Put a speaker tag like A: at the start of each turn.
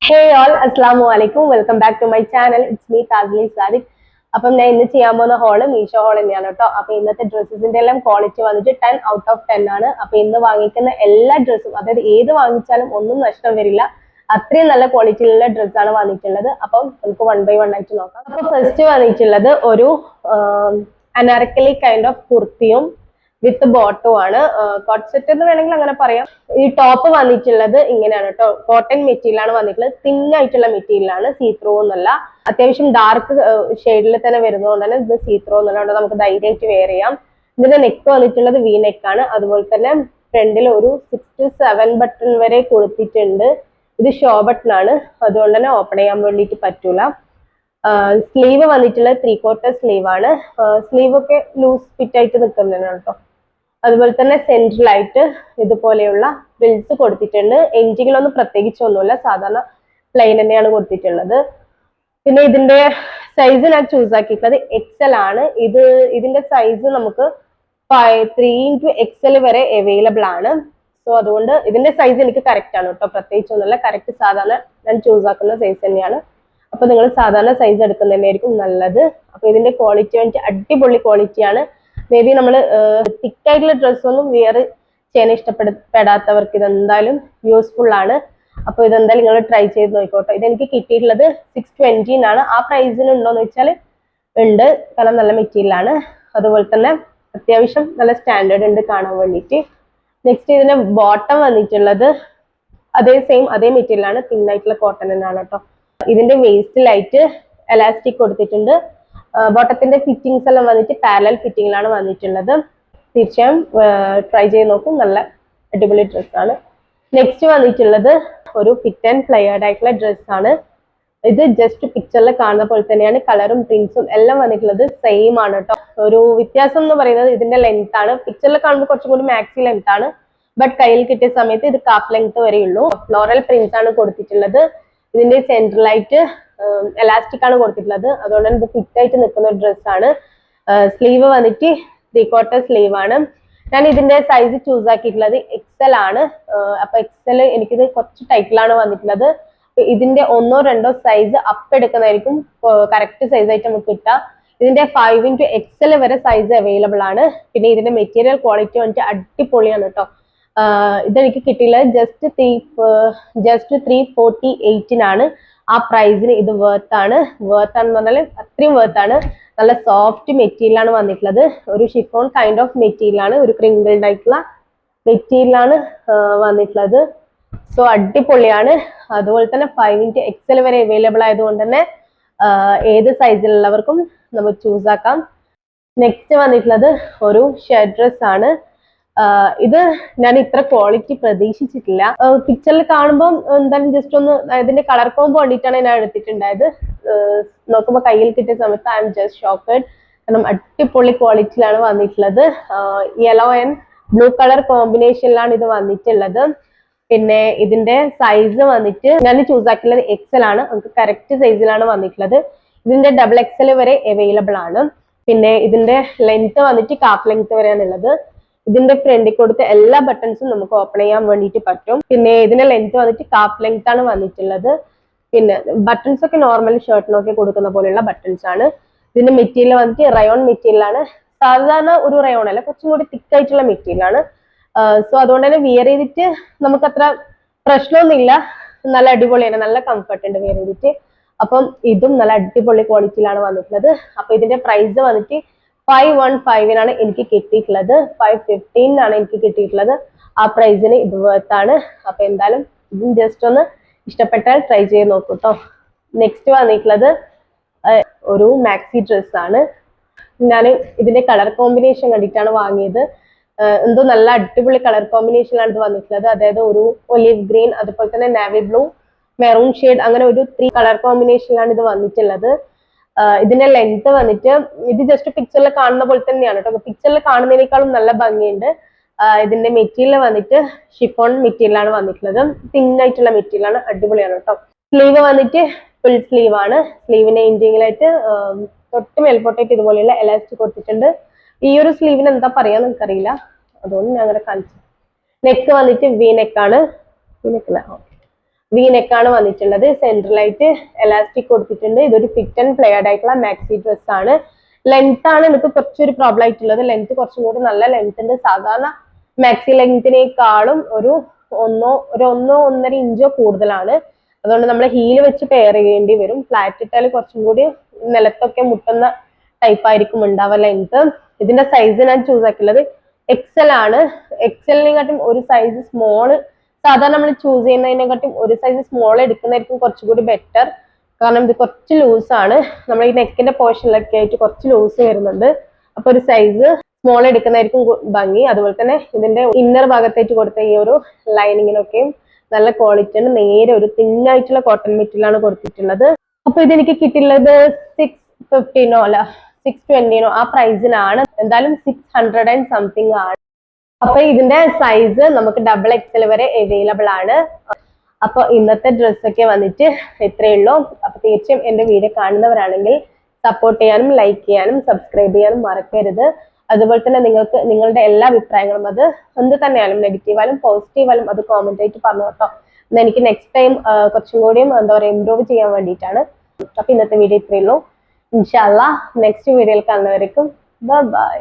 A: Hey all, Assalamu alaikum. Welcome back to my channel. It's me Tazli Sadiq. അപ്പം ഞാൻ ഇന്ന് ചെയ്യാൻ പോകുന്ന ഹോള് മീഷോ ഹോൾ തന്നെയാണ് കേട്ടോ. അപ്പൊ ഇന്നത്തെ ഡ്രസ്സസിന്റെ എല്ലാം ക്വാളിറ്റി വന്നിട്ട് 10 ഔട്ട് ഓഫ് 10 ആണ്. അപ്പൊ ഇന്ന് വാങ്ങിക്കുന്ന എല്ലാ ഡ്രസ്സും, അതായത് ഏത് വാങ്ങിച്ചാലും ഒന്നും നഷ്ടം വരില്ല, അത്രയും നല്ല ക്വാളിറ്റിയിലുള്ള ഡ്രസ്സാണ് വന്നിട്ടുള്ളത്. അപ്പം നമുക്ക് വൺ ബൈ വൺ ആയിട്ട് നോക്കാം. അപ്പൊ ഫസ്റ്റ് വന്നിട്ടുള്ളത് ഒരു അനാർക്കലി കൈൻഡ് ഓഫ് കുർത്തിയും വിത്ത് ബോട്ടും ആണ്. കോട്ട് സെറ്റ് എന്ന് വേണമെങ്കിൽ അങ്ങനെ പറയാം. ഈ ടോപ്പ് വന്നിട്ടുള്ളത് ഇങ്ങനെയാണ് കേട്ടോ. കോട്ടൺ മെറ്റീരിയൽ ആണ് വന്നിട്ടുള്ളത്. തിൻ ആയിട്ടുള്ള മെറ്റീരിയൽ ആണ്, സീ ത്രൂ എന്നല്ല. അത്യാവശ്യം ഡാർക്ക് ഷെയ്ഡിൽ തന്നെ വരുന്നതുകൊണ്ട് തന്നെ ഇത് സീ ത്രൂ എന്നുള്ളത് നമുക്ക് ധൈര്യമായിട്ട് വെയർ ചെയ്യാം. ഇതിന്റെ നെക്ക് വന്നിട്ടുള്ളത് വി നെക്ക് ആണ്. അതുപോലെ തന്നെ ഫ്രണ്ടിൽ ഒരു 6 to 7 ബട്ടൺ വരെ കൊടുത്തിട്ടുണ്ട്. ഇത് ഷോ ബട്ടൺ ആണ്, അതുകൊണ്ട് തന്നെ ഓപ്പൺ ചെയ്യാൻ വേണ്ടിയിട്ട് പറ്റൂല. സ്ലീവ് വന്നിട്ടുള്ളത് 3/4 സ്ലീവ് ആണ്. സ്ലീവ് ഒക്കെ ലൂസ് ഫിറ്റ് ആയിട്ട് നിൽക്കുന്നതാണ് കേട്ടോ. അതുപോലെ തന്നെ സെൻട്രലായിട്ട് ഇതുപോലെയുള്ള ഫ്രിൽസ് കൊടുത്തിട്ടുണ്ട്. എൻഡിങ്ങിലൊന്നും പ്രത്യേകിച്ചൊന്നുമില്ല, സാധാരണ പ്ലെയിൻ തന്നെയാണ് കൊടുത്തിട്ടുള്ളത്. പിന്നെ ഇതിന്റെ സൈസ് ഞാൻ ചൂസ് ആക്കിയിട്ടുള്ളത് XL ആണ്. ഇതിന്റെ സൈസ് നമുക്ക് 3x വരെ അവൈലബിൾ ആണ്. സോ അതുകൊണ്ട് ഇതിന്റെ സൈസ് എനിക്ക് കറക്റ്റ് ആണ് കേട്ടോ, പ്രത്യേകിച്ചൊന്നുമില്ല. കറക്റ്റ് സാധാരണ ഞാൻ ചൂസ് ആക്കുന്ന സൈസ് തന്നെയാണ്. അപ്പൊ നിങ്ങൾ സാധാരണ സൈസ് എടുക്കുന്നത് തന്നെയായിരിക്കും നല്ലത്. അപ്പൊ ഇതിന്റെ ക്വാളിറ്റി വേണ്ടി അടിപൊളി ക്വാളിറ്റിയാണ്. മേ ബി നമ്മൾ തിക്കായിട്ടുള്ള ഡ്രസ്സൊന്നും വെയർ ചെയ്യാൻ ഇഷ്ടപ്പെടാത്തവർക്ക് ഇതെന്തായാലും യൂസ്ഫുൾ ആണ്. അപ്പൊ ഇതെന്തായാലും നിങ്ങൾ ട്രൈ ചെയ്ത് നോക്കോട്ടെ. ഇതെനിക്ക് കിട്ടിയിട്ടുള്ളത് 620 ആ പ്രൈസിന് ഉണ്ടോന്ന് വെച്ചാൽ ഉണ്ട്, കാരണം നല്ല മെറ്റീരിയൽ ആണ്. അതുപോലെ തന്നെ അത്യാവശ്യം നല്ല സ്റ്റാൻഡേർഡ് ഉണ്ട് കാണാൻ വേണ്ടിയിട്ട്. നെക്സ്റ്റ് ഇതിന്റെ ബോട്ടം വന്നിട്ടുള്ളത് അതേ മെറ്റീരിയൽ ആണ്, തിന്നായിട്ടുള്ള കോട്ടൺ തന്നെയാണ് കേട്ടോ. ഇതിന്റെ വേസ്റ്റിലായിട്ട് എലാസ്റ്റിക് കൊടുത്തിട്ടുണ്ട്. ബോട്ടത്തിന്റെ ഫിറ്റിംഗ്സ് എല്ലാം വന്നിട്ട് പാരലൽ ഫിറ്റിംഗിലാണ് വന്നിട്ടുള്ളത്. തീർച്ചയായും ട്രൈ ചെയ്ത് നോക്കും, നല്ല അടിപൊളി ഡ്രസ്സാണ്. നെക്സ്റ്റ് വന്നിട്ടുള്ളത് ഒരു ഫിറ്റ് ആൻഡ് ഫ്ലയേർഡ് ആയിട്ടുള്ള ഡ്രസ്സാണ്. ഇത് ജസ്റ്റ് പിക്ചറിൽ കാണുന്ന പോലെ തന്നെയാണ്. കളറും പ്രിന്റ്സും എല്ലാം വന്നിട്ടുള്ളത് സെയിം ആണ് കേട്ടോ. ഒരു വ്യത്യാസം എന്ന് പറയുന്നത് ഇതിന്റെ ലെങ്ത് ആണ്. പിക്ചറിൽ കാണുമ്പോൾ കുറച്ചും കൂടി മാക്സി ലെങ്ത് ആണ്, ബട്ട് കയ്യിൽ കിട്ടിയ സമയത്ത് ഇത് കാഫ് ലെങ്ത് വരെയുള്ളൂ. ഫ്ലോറൽ പ്രിന്റ്സ് ആണ് കൊടുത്തിട്ടുള്ളത്. ഇതിന്റെ സെൻട്രലായിട്ട് എലാസ്റ്റിക് ആണ് കൊടുത്തിട്ടുള്ളത്, അതുകൊണ്ട് തന്നെ ഇത് ഫിറ്റ് ആയിട്ട് നിൽക്കുന്ന ഒരു ഡ്രസ്സാണ്. സ്ലീവ് വന്നിട്ട് 3/4 സ്ലീവ് ആണ്. ഞാൻ ഇതിന്റെ സൈസ് ചൂസ് ആക്കിയിട്ടുള്ളത് XL ആണ്. അപ്പൊ XL എനിക്കിത് കുറച്ച് ടൈറ്റിലാണ് വന്നിട്ടുള്ളത്. ഇതിന്റെ 1-2 സൈസ് അപ്പ് എടുക്കുന്നതായിരിക്കും കറക്റ്റ് സൈസ് ആയിട്ട് നമുക്ക് കിട്ടുക. ഇതിന്റെ 5x XL വരെ സൈസ് അവൈലബിൾ ആണ്. പിന്നെ ഇതിന്റെ മെറ്റീരിയൽ ക്വാളിറ്റി വന്നിട്ട് അടിപൊളിയാണ് കേട്ടോ. ഇതെനിക്ക് കിട്ടിയുള്ളത് ജസ്റ്റ് 348 ആ പ്രൈസിന് ഇത് വേർത്ത് ആണെന്ന് പറഞ്ഞാൽ അത്രയും വേർത്ത് ആണ്. നല്ല സോഫ്റ്റ് മെറ്റീരിയൽ ആണ് വന്നിട്ടുള്ളത്. ഒരു ഷിഫോൺ കൈൻഡ് ഓഫ് മെറ്റീരിയൽ ആണ്, ഒരു ക്രിങ്കിൾഡ് ആയിട്ടുള്ള മെറ്റീരിയൽ ആണ് വന്നിട്ടുള്ളത്. സോ അടിപൊളിയാണ്. അതുപോലെ തന്നെ 5x XL വരെ അവൈലബിൾ ആയതുകൊണ്ട് തന്നെ ഏത് സൈസിലുള്ളവർക്കും നമുക്ക് ചൂസ് ആക്കാം. നെക്സ്റ്റ് വന്നിട്ടുള്ളത് ഒരു ഷർട്ട് ഡ്രസ് ആണ്. ഇത് ഞാൻ ഇത്ര ക്വാളിറ്റി പ്രതീക്ഷിച്ചിട്ടില്ല. പിക്ചറിൽ കാണുമ്പോൾ എന്തായാലും ജസ്റ്റ് ഒന്ന് ഇതിന്റെ കളർ കോമ്പോ വേണ്ടിയിട്ടാണ് ഞാൻ എടുത്തിട്ടുണ്ടായത്. നോക്കുമ്പോൾ കയ്യിൽ കിട്ടിയ സമയത്ത് ഐ എം ജസ്റ്റ് ഷോക്കഡ്, കാരണം അടിപൊളി ക്വാളിറ്റിയിലാണ് വന്നിട്ടുള്ളത്. യെല്ലോ ആൻഡ് ബ്ലൂ കളർ കോമ്പിനേഷനിലാണ് ഇത് വന്നിട്ടുള്ളത്. പിന്നെ ഇതിന്റെ സൈസ് വന്നിട്ട് ഞാൻ ചൂസ് ആക്കിയുള്ളത് XL ആണ്. നമുക്ക് കറക്റ്റ് സൈസിലാണ് വന്നിട്ടുള്ളത്. ഇതിന്റെ XXL വരെ അവൈലബിൾ ആണ്. പിന്നെ ഇതിന്റെ ലെങ്ത് വന്നിട്ട് കാഫ് ലെങ്ത് വരെയാണ് ഉള്ളത്. ഇതിന്റെ ഫ്രണ്ടിൽ കൊടുത്ത എല്ലാ ബട്ടൺസും നമുക്ക് ഓപ്പൺ ചെയ്യാൻ വേണ്ടിയിട്ട് പറ്റും. പിന്നെ ഇതിന്റെ ലെങ്ത് വന്നിട്ട് കാഫ് ലെങ്ത് ആണ് വന്നിട്ടുള്ളത്. പിന്നെ ബട്ടൺസ് ഒക്കെ നോർമലി ഷർട്ടിനൊക്കെ കൊടുക്കുന്ന പോലെയുള്ള ബട്ടൺസ് ആണ്. ഇതിന്റെ മെറ്റീരിയൽ വന്നിട്ട് റയോൺ മെറ്റീരിയൽ ആണ്. സാധാരണ ഒരു റയോൺ അല്ല, കുറച്ചും കൂടി തിക്ക് ആയിട്ടുള്ള മെറ്റീരിയൽ ആണ്. സോ അതുകൊണ്ട് തന്നെ വിയർ ചെയ്തിട്ട് നമുക്ക് അത്ര പ്രശ്നമൊന്നുമില്ല, നല്ല അടിപൊളിയാണ്, നല്ല കംഫർട്ട് ഉണ്ട് വിയർ ചെയ്തിട്ട്. അപ്പം ഇതും നല്ല അടിപൊളി ക്വാളിറ്റിയിലാണ് വന്നിട്ടുള്ളത്. അപ്പൊ ഇതിന്റെ പ്രൈസ് വന്നിട്ട് 515 എനിക്ക് കിട്ടിയിട്ടുള്ളത്. 515 എനിക്ക് കിട്ടിയിട്ടുള്ളത്. ആ പ്രൈസിന് ഇത് വേർത്ത് ആണ്. അപ്പൊ എന്തായാലും ഇതും ജസ്റ്റ് ഒന്ന് ഇഷ്ടപ്പെട്ടാൽ ട്രൈ ചെയ്ത് നോക്കൂ കേട്ടോ. നെക്സ്റ്റ് വന്നിട്ടുള്ളത് ഒരു മാക്സി ഡ്രസ് ആണ്. ഞാൻ ഇതിന്റെ കളർ കോമ്പിനേഷൻ കണ്ടിട്ടാണ് വാങ്ങിയത്. എന്തോ നല്ല അടിപൊളി കളർ കോമ്പിനേഷനിലാണ് ഇത് വന്നിട്ടുള്ളത്. അതായത് ഒരു ഒലിവ് ഗ്രീൻ, അതുപോലെ തന്നെ നാവി ബ്ലൂ, മെറൂൺ ഷെയ്ഡ്, അങ്ങനെ ഒരു 3 കളർ കോമ്പിനേഷനിലാണ് ഇത് വന്നിട്ടുള്ളത്. ഇതിന്റെ ലെങ്ത് വന്നിട്ട് ഇത് ജസ്റ്റ് പിക്ചറിൽ കാണുന്ന പോലെ തന്നെയാണ് കേട്ടോ. പിക്ചറിൽ കാണുന്നതിനേക്കാളും നല്ല ഭംഗിയുണ്ട്. ഇതിന്റെ മെറ്റീരിയൽ വന്നിട്ട് ഷിഫോൺ മെറ്റീരിയൽ ആണ് വന്നിട്ടുള്ളത്. തിന്നായിട്ടുള്ള മെറ്റീരിയൽ ആണ്, അടിപൊളിയാണ് കേട്ടോ. സ്ലീവ് വന്നിട്ട് ഫുൾ സ്ലീവ് ആണ്. സ്ലീവിന്റെ എൻഡിങ്ങിലായിട്ട് തൊട്ട് മേൽപോട്ടായിട്ട് ഇതുപോലെയുള്ള എലാസ്റ്റിക് കൊടുത്തിട്ടുണ്ട്. ഈ ഒരു സ്ലീവിന് എന്താ പറയാന്ന് എനിക്കറിയില്ല, അതുകൊണ്ട് ഞാൻ അങ്ങനെ കാണിച്ചു. നെക്ക് വന്നിട്ട് വി നെക്ക് ആണ്. വി നെക്ക് വി നെക്കാണ് വന്നിട്ടുള്ളത്. സെൻട്രലായിട്ട് എലാസ്റ്റിക് കൊടുത്തിട്ടുണ്ട്. ഇതൊരു ഫിറ്റ് ആൻഡ് ഫ്ലെയർഡ് ആയിട്ടുള്ള മാക്സി ഡ്രസ് ആണ്. ലെങ്ത് ആണ് എനിക്ക് കുറച്ചൊരു പ്രോബ്ലം ആയിട്ടുള്ളത്. ലെങ്ത് കുറച്ചും കൂടി നല്ല ലെങ്ത് ഉണ്ട്. സാധാരണ മാക്സി ലെങ്തിനേക്കാളും ഒരു ഒന്നോ 1.5 ഇഞ്ചോ കൂടുതലാണ്. അതുകൊണ്ട് നമ്മൾ ഹീല് വെച്ച് പെയർ ചെയ്യേണ്ടി വരും. ഫ്ലാറ്റ് ഇട്ടാൽ കുറച്ചും കൂടി നിലത്തൊക്കെ മുട്ടുന്ന ടൈപ്പ് ആയിരിക്കും ഉണ്ടാവുക ലെങ്ത്. ഇതിന്റെ സൈസ് ഞാൻ ചൂസ് ആക്കിയുള്ളത് എക്സൽ ആണ്. എക്സലിനെക്കാട്ടും ഒരു സൈസ് സ്മോള് സാധാരണ നമ്മൾ ചൂസ് ചെയ്യുന്നതിനെക്കാട്ടും ഒരു സൈസ് സ്മോൾ എടുക്കുന്നതായിരിക്കും കുറച്ചുകൂടി ബെറ്റർ. കാരണം ഇത് കുറച്ച് ലൂസാണ്. നമ്മൾ ഈ നെക്കിന്റെ പോർഷനിലൊക്കെ ആയിട്ട് കുറച്ച് ലൂസ് വരുന്നുണ്ട്. അപ്പൊ ഒരു സൈസ് സ്മോൾ എടുക്കുന്നതായിരിക്കും ഭംഗി. അതുപോലെ തന്നെ ഇതിന്റെ ഇന്നർ ഭാഗത്തായിട്ട് കൊടുത്ത ഈ ഒരു ലൈനിങ്ങിനൊക്കെയും നല്ല ക്വാളിറ്റി ആണ്. നേരെ ഒരു തിന്നായിട്ടുള്ള കോട്ടൺ മെറ്റീരിയലാണ് കൊടുത്തിട്ടുള്ളത്. അപ്പൊ ഇതെനിക്ക് കിട്ടിയുള്ളത് 615 അല്ല 620 ആ പ്രൈസിനാണ്. എന്തായാലും 600 and something ആണ്. അപ്പൊ ഇതിന്റെ സൈസ് നമുക്ക് ഡബിൾ എക്സൽ വരെ അവൈലബിൾ ആണ്. അപ്പൊ ഇന്നത്തെ ഡ്രസ്സൊക്കെ വന്നിട്ട് ഇത്രയേ ഉള്ളൂ. അപ്പൊ തീർച്ചയായും എന്റെ വീഡിയോ കാണുന്നവരാണെങ്കിൽ സപ്പോർട്ട് ചെയ്യാനും ലൈക്ക് ചെയ്യാനും സബ്സ്ക്രൈബ് ചെയ്യാനും മറക്കരുത്. അതുപോലെ തന്നെ നിങ്ങൾക്ക് നിങ്ങളുടെ എല്ലാ അഭിപ്രായങ്ങളും അത് എന്ത് തന്നെയാലും നെഗറ്റീവായാലും പോസിറ്റീവായാലും അത് കോമന്റ് ആയിട്ട് പറഞ്ഞു കേട്ടോ. എനിക്ക് നെക്സ്റ്റ് ടൈം കുറച്ചും കൂടിയും എന്താ പറയുക ഇംപ്രൂവ് ചെയ്യാൻ വേണ്ടിയിട്ടാണ്. അപ്പൊ ഇന്നത്തെ വീഡിയോ ഇത്രയേ ഉള്ളൂ. ഇൻഷാ അല്ലാഹ് നെക്സ്റ്റ് വീഡിയോയിൽ കാണുന്നവരേക്കും ബൈ.